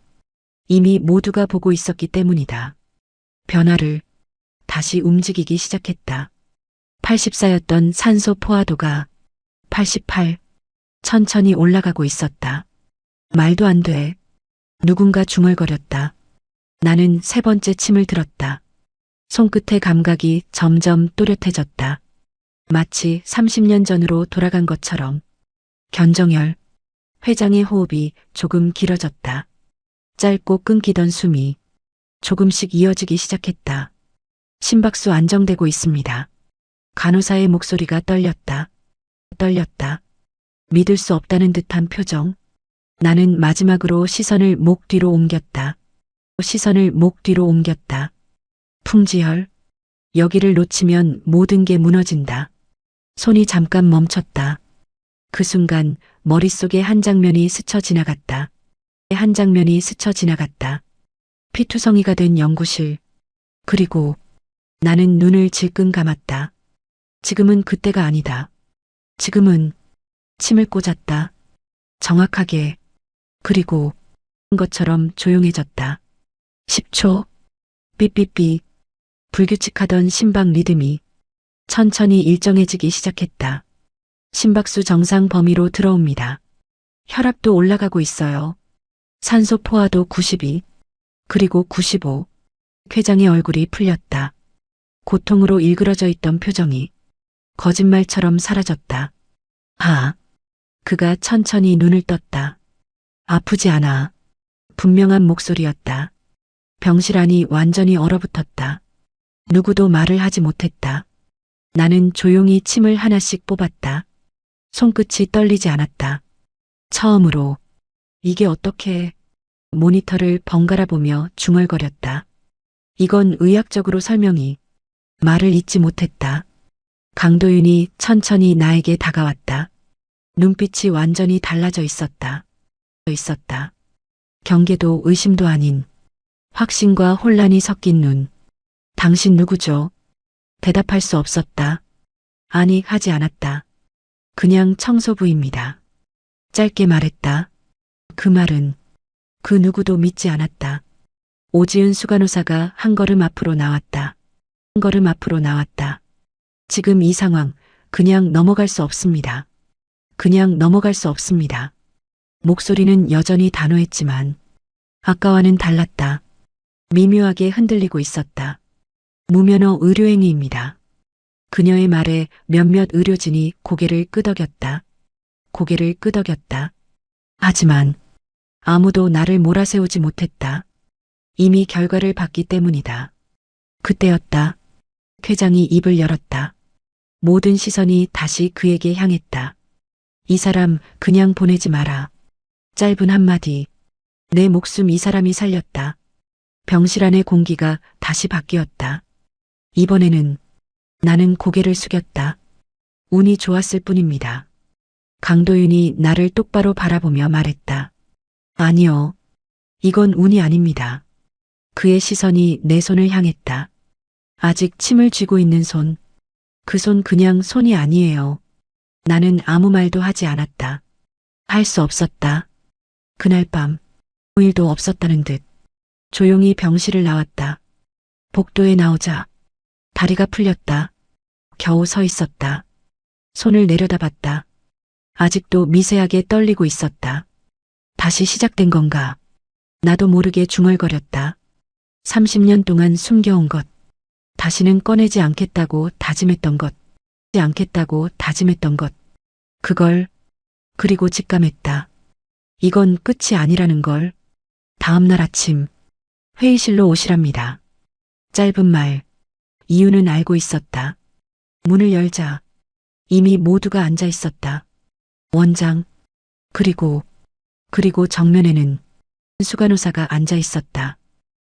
이미 모두가 보고 있었기 때문이다. 변화를 다시 움직이기 시작했다. 84였던 산소 포화도가 88. 천천히 올라가고 있었다. 말도 안 돼. 누군가 중얼거렸다. 나는 세 번째 침을 들었다. 손끝의 감각이 점점 또렷해졌다. 마치 30년 전으로 돌아간 것처럼. 견정열. 회장의 호흡이 조금 길어졌다. 짧고 끊기던 숨이 조금씩 이어지기 시작했다. 심박수 안정되고 있습니다. 간호사의 목소리가 떨렸다. 믿을 수 없다는 듯한 표정. 나는 마지막으로 시선을 목 뒤로 옮겼다. 풍지혈. 여기를 놓치면 모든 게 무너진다. 손이 잠깐 멈췄다. 그 순간 머릿속에 한 장면이 스쳐 지나갔다. 한 장면이 스쳐 지나갔다. 피투성이가 된 연구실. 그리고 나는 눈을 질끈 감았다. 지금은 그때가 아니다. 지금은 침을 꽂았다. 정확하게. 그리고 것처럼 조용해졌다. 10초. 삐삐삐. 불규칙하던 심박 리듬이 천천히 일정해지기 시작했다. 심박수 정상 범위로 들어옵니다. 혈압도 올라가고 있어요. 산소 포화도 92. 그리고 95. 회장의 얼굴이 풀렸다. 고통으로 일그러져 있던 표정이 거짓말처럼 사라졌다. 아, 그가 천천히 눈을 떴다. 아프지 않아. 분명한 목소리였다. 병실 안이 완전히 얼어붙었다. 누구도 말을 하지 못했다. 나는 조용히 침을 하나씩 뽑았다. 손끝이 떨리지 않았다. 처음으로 이게 어떻게 모니터를 번갈아 보며 중얼거렸다. 이건 의학적으로 설명이 말을 잇지 못했다. 강도윤이 천천히 나에게 다가왔다. 눈빛이 완전히 달라져 있었다. 경계도 의심도 아닌 확신과 혼란이 섞인 눈. 당신 누구죠? 대답할 수 없었다. 아니, 하지 않았다. 그냥 청소부입니다. 짧게 말했다. 그 말은 그 누구도 믿지 않았다. 오지은 수간호사가 한 걸음 앞으로 나왔다. 한 걸음 앞으로 나왔다. 지금 이 상황 그냥 넘어갈 수 없습니다. 그냥 넘어갈 수 없습니다. 목소리는 여전히 단호했지만 아까와는 달랐다. 미묘하게 흔들리고 있었다. 무면허 의료행위입니다. 그녀의 말에 몇몇 의료진이 고개를 끄덕였다. 고개를 끄덕였다. 하지만 아무도 나를 몰아세우지 못했다. 이미 결과를 봤기 때문이다. 그때였다. 회장이 입을 열었다. 모든 시선이 다시 그에게 향했다. 이 사람 그냥 보내지 마라. 짧은 한마디. 내 목숨 이 사람이 살렸다. 병실 안의 공기가 다시 바뀌었다. 이번에는 나는 고개를 숙였다. 운이 좋았을 뿐입니다. 강도윤이 나를 똑바로 바라보며 말했다. 아니요. 이건 운이 아닙니다. 그의 시선이 내 손을 향했다. 아직 침을 쥐고 있는 손. 그 손 그냥 손이 아니에요. 나는 아무 말도 하지 않았다. 할 수 없었다. 그날 밤 아무 일도 없었다는 듯 조용히 병실을 나왔다. 복도에 나오자 다리가 풀렸다. 겨우 서 있었다. 손을 내려다봤다. 아직도 미세하게 떨리고 있었다. 다시 시작된 건가? 나도 모르게 중얼거렸다. 30년 동안 숨겨온 것. 다시는 꺼내지 않겠다고 다짐했던 것. 않겠다고 다짐했던 것. 그걸 그리고 직감했다. 이건 끝이 아니라는 걸. 다음 날 아침 회의실로 오시랍니다. 짧은 말. 이유는 알고 있었다. 문을 열자 이미 모두가 앉아 있었다. 원장 그리고 정면에는 수간호사가 앉아 있었다.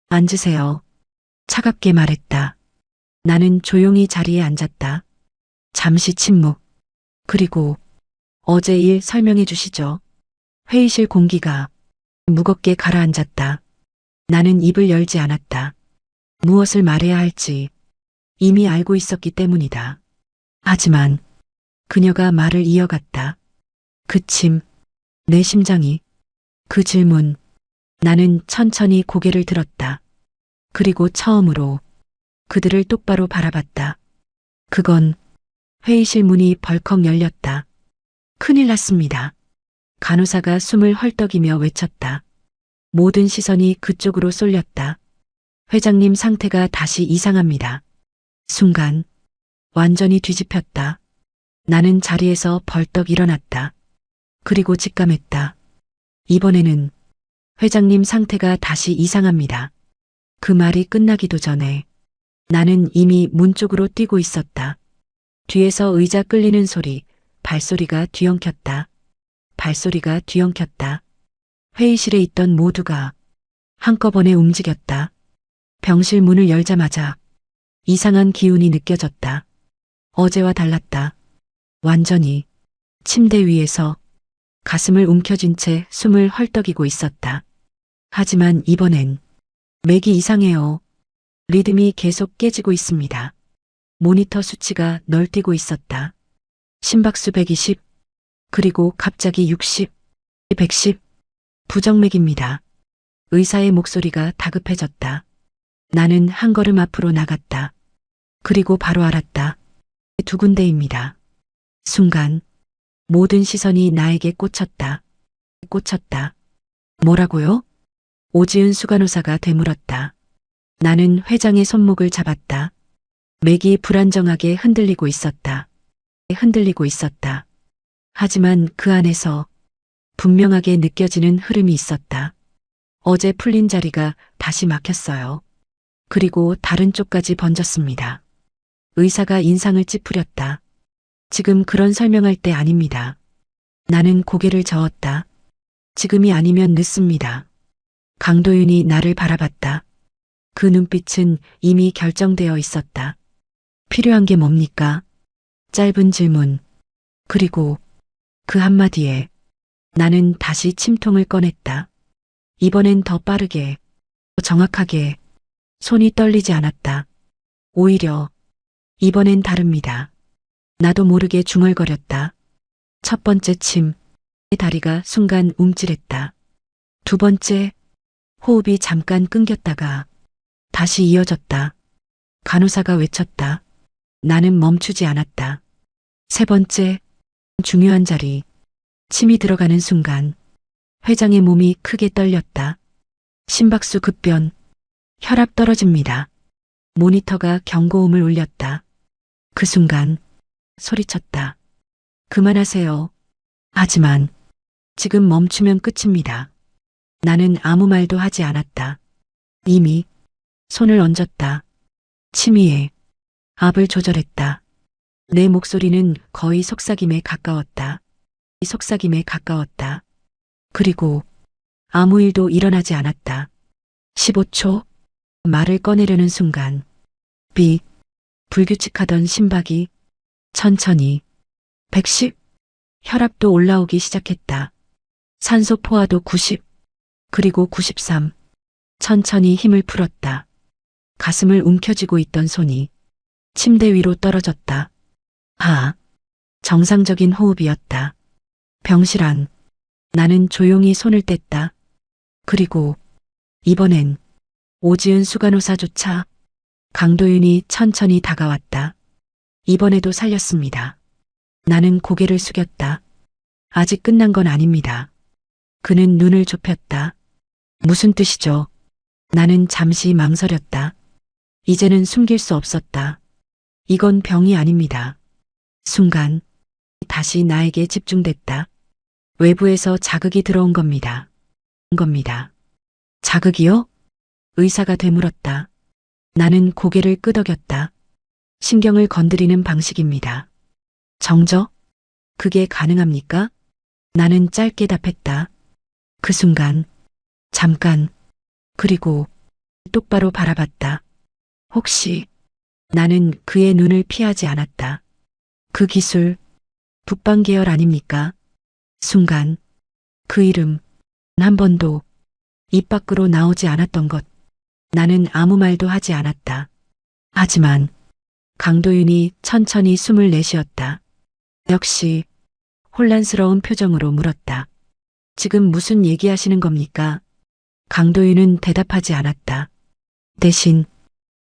앉으세요. 차갑게 말했다. 나는 조용히 자리에 앉았다. 잠시 침묵. 그리고 어제 일 설명해 주시죠. 회의실 공기가 무겁게 가라앉았다. 나는 입을 열지 않았다. 무엇을 말해야 할지 이미 알고 있었기 때문이다. 하지만 그녀가 말을 이어갔다. 그 침, 내 심장이, 그 질문. 나는 천천히 고개를 들었다. 그리고 처음으로 그들을 똑바로 바라봤다. 그건 회의실 문이 벌컥 열렸다. 큰일 났습니다. 간호사가 숨을 헐떡이며 외쳤다. 모든 시선이 그쪽으로 쏠렸다. 회장님 상태가 다시 이상합니다. 순간 완전히 뒤집혔다. 나는 자리에서 벌떡 일어났다. 그리고 직감했다. 이번에는 회장님 상태가 다시 이상합니다. 그 말이 끝나기도 전에 나는 이미 문 쪽으로 뛰고 있었다. 뒤에서 의자 끌리는 소리, 발소리가 뒤엉켰다. 발소리가 뒤엉켰다. 회의실에 있던 모두가 한꺼번에 움직였다. 병실 문을 열자마자 이상한 기운이 느껴졌다. 어제와 달랐다. 완전히 침대 위에서 가슴을 움켜쥔 채 숨을 헐떡이고 있었다. 하지만 이번엔 맥이 이상해요. 리듬이 계속 깨지고 있습니다. 모니터 수치가 널뛰고 있었다. 심박수 120, 그리고 갑자기 60, 110. 부정맥입니다. 의사의 목소리가 다급해졌다. 나는 한 걸음 앞으로 나갔다. 그리고 바로 알았다. 두 군데입니다. 순간 모든 시선이 나에게 꽂혔다. 꽂혔다. 뭐라고요? 오지은 수간호사가 되물었다. 나는 회장의 손목을 잡았다. 맥이 불안정하게 흔들리고 있었다. 흔들리고 있었다. 하지만 그 안에서 분명하게 느껴지는 흐름이 있었다. 어제 풀린 자리가 다시 막혔어요. 그리고 다른 쪽까지 번졌습니다. 의사가 인상을 찌푸렸다. 지금 그런 설명할 때 아닙니다. 나는 고개를 저었다. 지금이 아니면 늦습니다. 강도윤이 나를 바라봤다. 그 눈빛은 이미 결정되어 있었다. 필요한 게 뭡니까? 짧은 질문. 그리고 그 한마디에 나는 다시 침통을 꺼냈다. 이번엔 더 빠르게, 더 정확하게. 손이 떨리지 않았다. 오히려 이번엔 다릅니다. 나도 모르게 중얼거렸다. 첫 번째 침, 다리가 순간 움찔했다. 두 번째, 호흡이 잠깐 끊겼다가 다시 이어졌다. 간호사가 외쳤다. 나는 멈추지 않았다. 세 번째, 중요한 자리. 침이 들어가는 순간 회장의 몸이 크게 떨렸다. 심박수 급변, 혈압 떨어집니다. 모니터가 경고음을 울렸다. 그 순간 소리쳤다. 그만하세요. 하지만 지금 멈추면 끝입니다. 나는 아무 말도 하지 않았다. 이미 손을 얹었다. 침위에 압을 조절했다. 내 목소리는 거의 속삭임에 가까웠다. 속삭임에 가까웠다. 그리고 아무 일도 일어나지 않았다. 15초, 말을 꺼내려는 순간 불규칙하던 심박이 천천히 110, 혈압도 올라오기 시작했다. 산소 포화도 90, 그리고 93. 천천히 힘을 풀었다. 가슴을 움켜쥐고 있던 손이 침대 위로 떨어졌다. 정상적인 호흡이었다. 병실 안. 나는 조용히 손을 뗐다. 그리고 이번엔 오지은 수간호사조차 강도윤이 천천히 다가왔다. 이번에도 살렸습니다. 나는 고개를 숙였다. 아직 끝난 건 아닙니다. 그는 눈을 좁혔다. 무슨 뜻이죠? 나는 잠시 망설였다. 이제는 숨길 수 없었다. 이건 병이 아닙니다. 순간 다시 나에게 집중됐다. 외부에서 자극이 들어온 겁니다. 자극이요? 의사가 되물었다. 나는 고개를 끄덕였다. 신경을 건드리는 방식입니다. 정저? 그게 가능합니까? 나는 짧게 답했다. 그 순간, 잠깐, 그리고 똑바로 바라봤다. 혹시 나는 그의 눈을 피하지 않았다. 그 기술, 북방 계열 아닙니까? 순간, 그 이름, 한 번도 입 밖으로 나오지 않았던 것. 나는 아무 말도 하지 않았다. 하지만 강도윤이 천천히 숨을 내쉬었다. 역시 혼란스러운 표정으로 물었다. 지금 무슨 얘기하시는 겁니까? 강도윤은 대답하지 않았다. 대신,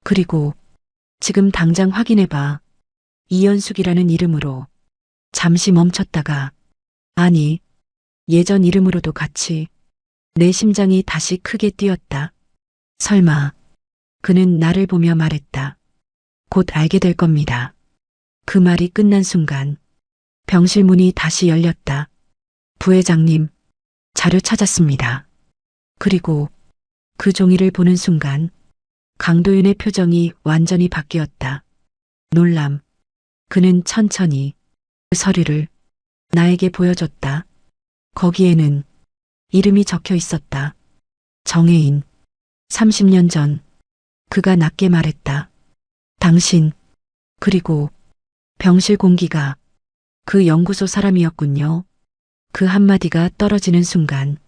그리고 지금 당장 확인해봐. 이연숙이라는 이름으로. 잠시 멈췄다가, 아니, 예전 이름으로도 같이. 내 심장이 다시 크게 뛰었다. 설마, 그는 나를 보며 말했다. 곧 알게 될 겁니다. 그 말이 끝난 순간, 병실 문이 다시 열렸다. 부회장님, 자료 찾았습니다. 그리고 그 종이를 보는 순간, 강도윤의 표정이 완전히 바뀌었다. 놀람. 그는 천천히 그 서류를 나에게 보여줬다. 거기에는 이름이 적혀 있었다. 정혜인. 30년 전 그가 낮게 말했다. 당신, 그리고 병실 공기가 그 연구소 사람이었군요. 그 한마디가 떨어지는 순간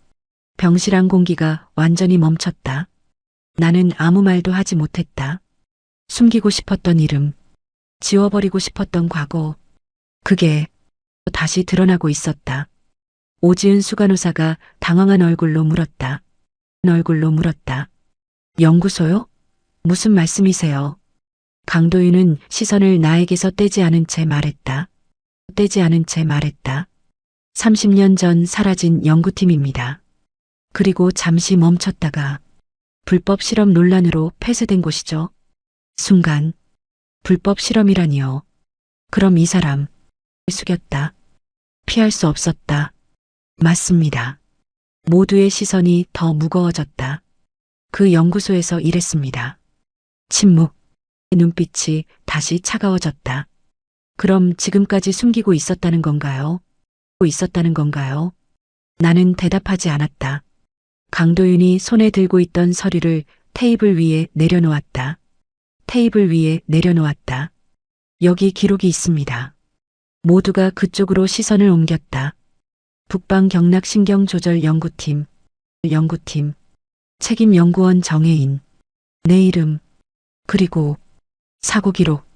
병실안 공기가 완전히 멈췄다. 나는 아무 말도 하지 못했다. 숨기고 싶었던 이름, 지워버리고 싶었던 과거, 그게 다시 드러나고 있었다. 오지은 수간호사가 당황한 얼굴로 물었다. 연구소요? 무슨 말씀이세요? 강도윤은 시선을 나에게서 떼지 않은 채 말했다. 30년 전 사라진 연구팀입니다. 그리고 잠시 멈췄다가 불법 실험 논란으로 폐쇄된 곳이죠. 순간 불법 실험이라니요. 그럼 이 사람 숙였다. 피할 수 없었다. 맞습니다. 모두의 시선이 더 무거워졌다. 그 연구소에서 일했습니다. 침묵. 눈빛이 다시 차가워졌다. 그럼 지금까지 숨기고 있었다는 건가요? 나는 대답하지 않았다. 강도윤이 손에 들고 있던 서류를 테이블 위에 내려놓았다. 여기 기록이 있습니다. 모두가 그쪽으로 시선을 옮겼다. 북방경락신경조절연구팀, 책임연구원 정혜인, 내 이름, 그리고 사고 기록.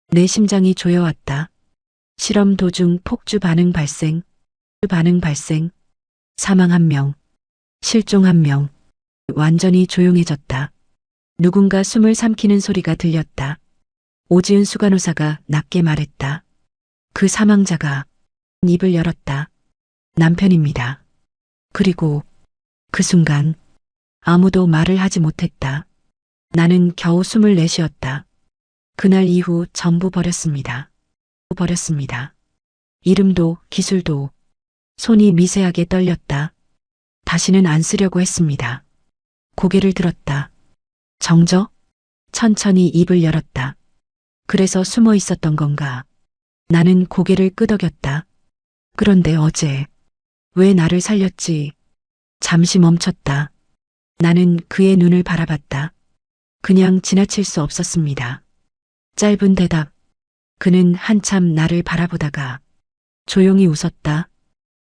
내 심장이 조여왔다. 실험 도중 폭주 반응 발생, 사망 1명, 실종 1명. 완전히 조용해졌다. 누군가 숨을 삼키는 소리가 들렸다. 오지은 수간호사가 낮게 말했다. 그 사망자가 입을 열었다. 남편입니다. 그리고 그 순간 아무도 말을 하지 못했다. 나는 겨우 숨을 내쉬었다. 그날 이후 전부 버렸습니다. 이름도 기술도. 손이 미세하게 떨렸다. 다시는 안 쓰려고 했습니다. 고개를 들었다. 정적? 천천히 입을 열었다. 그래서 숨어 있었던 건가? 나는 고개를 끄덕였다. 그런데 어제 왜 나를 살렸지? 잠시 멈췄다. 나는 그의 눈을 바라봤다. 그냥 지나칠 수 없었습니다. 짧은 대답. 그는 한참 나를 바라보다가 조용히 웃었다.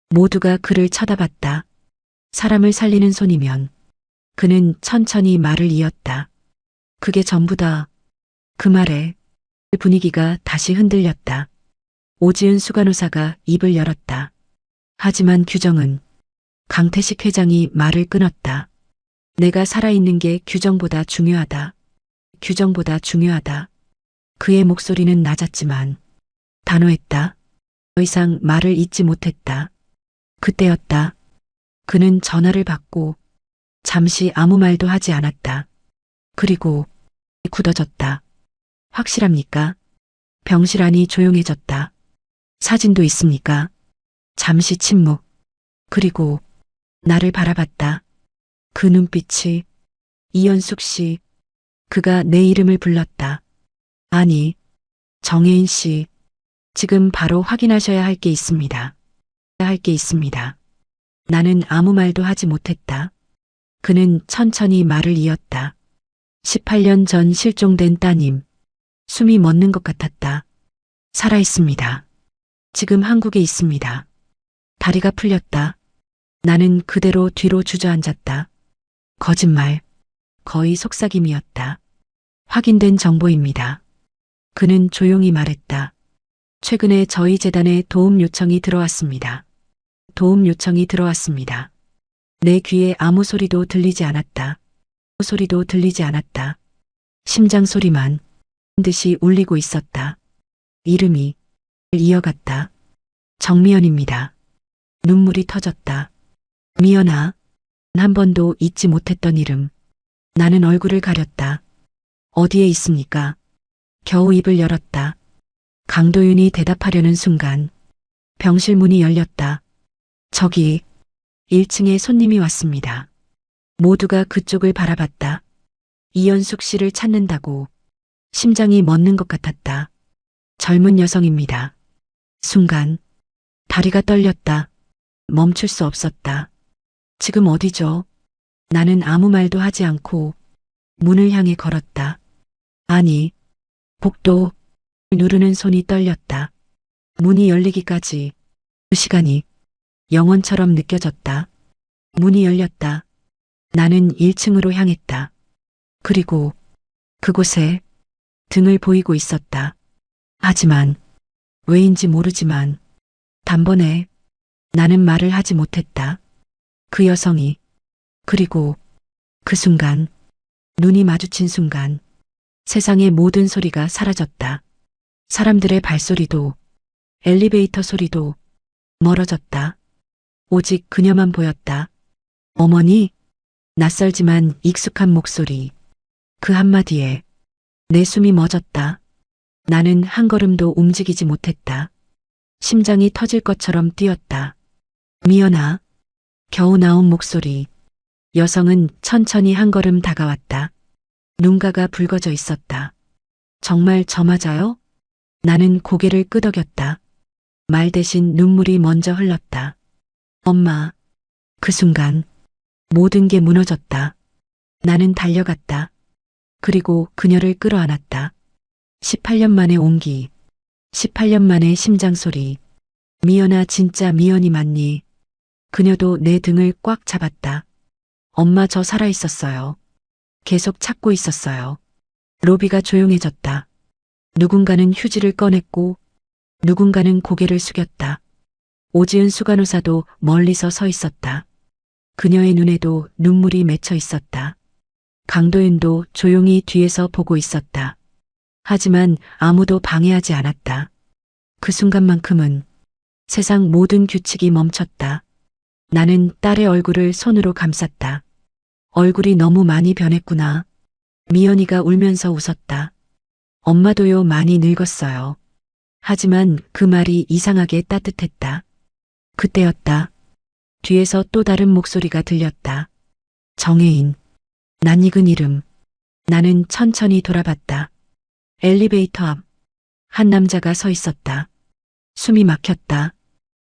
모두가 그를 쳐다봤다. 사람을 살리는 손이면. 그는 천천히 말을 이었다. 그게 전부다. 그 말에 분위기가 다시 흔들렸다. 오지은 수간호사가 입을 열었다. 하지만 규정은. 강태식 회장이 말을 끊었다. 내가 살아있는 게 규정보다 중요하다. 그의 목소리는 낮았지만 단호했다. 더 이상 말을 잇지 못했다. 그때였다. 그는 전화를 받고 잠시 아무 말도 하지 않았다. 그리고 굳어졌다. 확실합니까? 병실 안이 조용해졌다. 사진도 있습니까? 잠시 침묵. 그리고 나를 바라봤다. 그 눈빛이 이현숙 씨. 그가 내 이름을 불렀다. 아니, 정혜인 씨. 지금 바로 확인하셔야 할 게 있습니다. 나는 아무 말도 하지 못했다. 그는 천천히 말을 이었다. 18년 전 실종된 따님. 숨이 멎는 것 같았다. 살아있습니다. 지금 한국에 있습니다. 다리가 풀렸다. 나는 그대로 뒤로 주저앉았다. 거짓말. 거의 속삭임이었다. 확인된 정보입니다. 그는 조용히 말했다. 최근에 저희 재단에 도움 요청이 들어왔습니다. 내 귀에 아무 소리도 들리지 않았다. 심장 소리만 듯이 울리고 있었다. 이름이 이어갔다. 정미연입니다. 눈물이 터졌다. 미연아. 한 번도 잊지 못했던 이름. 나는 얼굴을 가렸다. 어디에 있습니까? 겨우 입을 열었다. 강도윤이 대답하려는 순간 병실 문이 열렸다. 저기 1층에 손님이 왔습니다. 모두가 그쪽을 바라봤다. 이현숙 씨를 찾는다고. 심장이 멎는 것 같았다. 젊은 여성입니다. 순간 다리가 떨렸다. 멈출 수 없었다. 지금 어디죠? 나는 아무 말도 하지 않고 문을 향해 걸었다. 아니, 복도 누르는 손이 떨렸다. 문이 열리기까지 그 시간이 영원처럼 느껴졌다. 문이 열렸다. 나는 1층으로 향했다. 그리고 그곳에 등을 보이고 있었다. 하지만 왜인지 모르지만 단번에 나는 말을 하지 못했다. 그 여성이 그리고 그 순간 눈이 마주친 순간 세상의 모든 소리가 사라졌다. 사람들의 발소리도 엘리베이터 소리도 멀어졌다. 오직 그녀만 보였다. 어머니? 낯설지만 익숙한 목소리. 그 한마디에 내 숨이 멎었다. 나는 한 걸음도 움직이지 못했다. 심장이 터질 것처럼 뛰었다. 미연아. 겨우 나온 목소리. 여성은 천천히 한 걸음 다가왔다. 눈가가 붉어져 있었다. 정말 저 맞아요? 나는 고개를 끄덕였다. 말 대신 눈물이 먼저 흘렀다. 엄마. 그 순간 모든 게 무너졌다. 나는 달려갔다. 그리고 그녀를 끌어안았다. 18년 만의 온기. 18년 만의 심장소리. 미연아 진짜 미연이 맞니? 그녀도 내 등을 꽉 잡았다. 엄마 저 살아있었어요. 계속 찾고 있었어요. 로비가 조용해졌다. 누군가는 휴지를 꺼냈고 누군가는 고개를 숙였다. 오지은 수간호사도 멀리서 서 있었다. 그녀의 눈에도 눈물이 맺혀 있었다. 강도윤도 조용히 뒤에서 보고 있었다. 하지만 아무도 방해하지 않았다. 그 순간만큼은 세상 모든 규칙이 멈췄다. 나는 딸의 얼굴을 손으로 감쌌다. 얼굴이 너무 많이 변했구나. 미연이가 울면서 웃었다. 엄마도요 많이 늙었어요. 하지만 그 말이 이상하게 따뜻했다. 그때였다. 뒤에서 또 다른 목소리가 들렸다. 정혜인. 낯익은 이름. 나는 천천히 돌아봤다. 엘리베이터 앞. 한 남자가 서 있었다. 숨이 막혔다.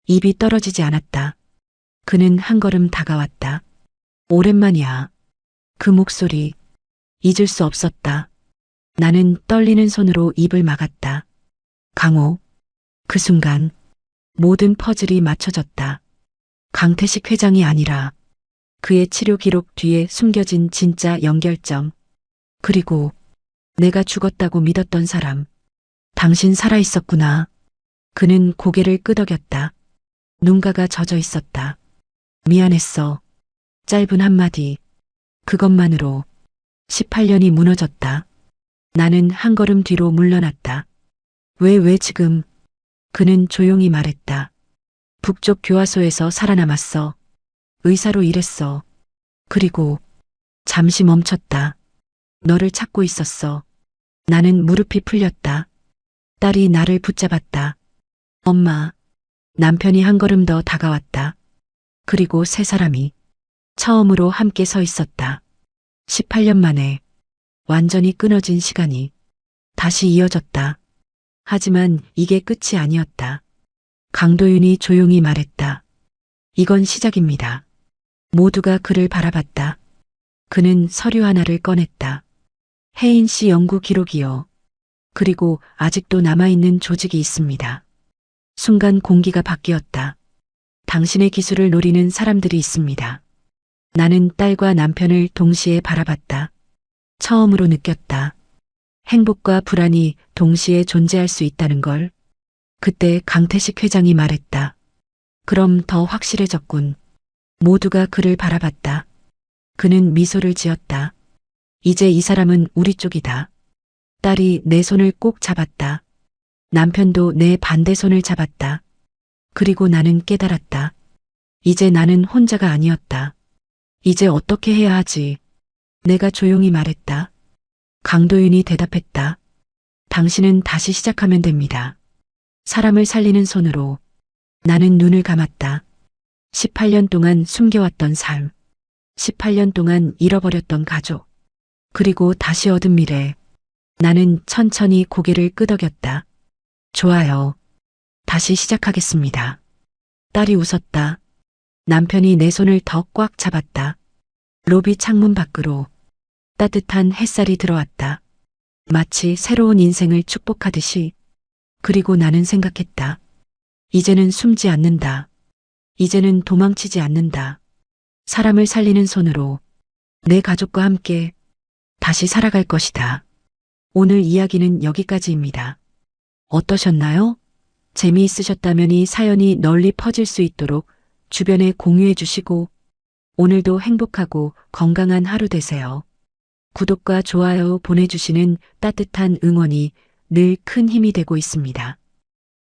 입이 떨어지지 않았다. 그는 한 걸음 다가왔다. 오랜만이야. 그 목소리. 잊을 수 없었다. 나는 떨리는 손으로 입을 막았다. 강호. 그 순간 모든 퍼즐이 맞춰졌다. 강태식 회장이 아니라 그의 치료 기록 뒤에 숨겨진 진짜 연결점. 그리고 내가 죽었다고 믿었던 사람. 당신 살아있었구나. 그는 고개를 끄덕였다. 눈가가 젖어 있었다. 미안했어. 짧은 한마디. 그것만으로 18년이 무너졌다. 나는 한 걸음 뒤로 물러났다. 왜 지금? 그는 조용히 말했다. 북쪽 교화소에서 살아남았어. 의사로 일했어. 그리고 잠시 멈췄다. 너를 찾고 있었어. 나는 무릎이 풀렸다. 딸이 나를 붙잡았다. 엄마. 남편이 한 걸음 더 다가왔다. 그리고 세 사람이 처음으로 함께 서 있었다. 18년 만에 완전히 끊어진 시간이 다시 이어졌다. 하지만 이게 끝이 아니었다. 강도윤이 조용히 말했다. 이건 시작입니다. 모두가 그를 바라봤다. 그는 서류 하나를 꺼냈다. 혜인 씨 연구 기록이요. 그리고 아직도 남아있는 조직이 있습니다. 순간 공기가 바뀌었다. 당신의 기술을 노리는 사람들이 있습니다. 나는 딸과 남편을 동시에 바라봤다. 처음으로 느꼈다. 행복과 불안이 동시에 존재할 수 있다는 걸. 그때 강태식 회장이 말했다. 그럼 더 확실해졌군. 모두가 그를 바라봤다. 그는 미소를 지었다. 이제 이 사람은 우리 쪽이다. 딸이 내 손을 꼭 잡았다. 남편도 내 반대 손을 잡았다. 그리고 나는 깨달았다. 이제 나는 혼자가 아니었다. 이제 어떻게 해야 하지? 내가 조용히 말했다. 강도윤이 대답했다. 당신은 다시 시작하면 됩니다. 사람을 살리는 손으로. 나는 눈을 감았다. 18년 동안 숨겨왔던 삶. 18년 동안 잃어버렸던 가족. 그리고 다시 얻은 미래. 나는 천천히 고개를 끄덕였다. 좋아요. 다시 시작하겠습니다. 딸이 웃었다. 남편이 내 손을 더 꽉 잡았다. 로비 창문 밖으로 따뜻한 햇살이 들어왔다. 마치 새로운 인생을 축복하듯이. 그리고 나는 생각했다. 이제는 숨지 않는다. 이제는 도망치지 않는다. 사람을 살리는 손으로 내 가족과 함께 다시 살아갈 것이다. 오늘 이야기는 여기까지입니다. 어떠셨나요? 재미있으셨다면 이 사연이 널리 퍼질 수 있도록 주변에 공유해 주시고 오늘도 행복하고 건강한 하루 되세요. 구독과 좋아요 보내주시는 따뜻한 응원이 늘 큰 힘이 되고 있습니다.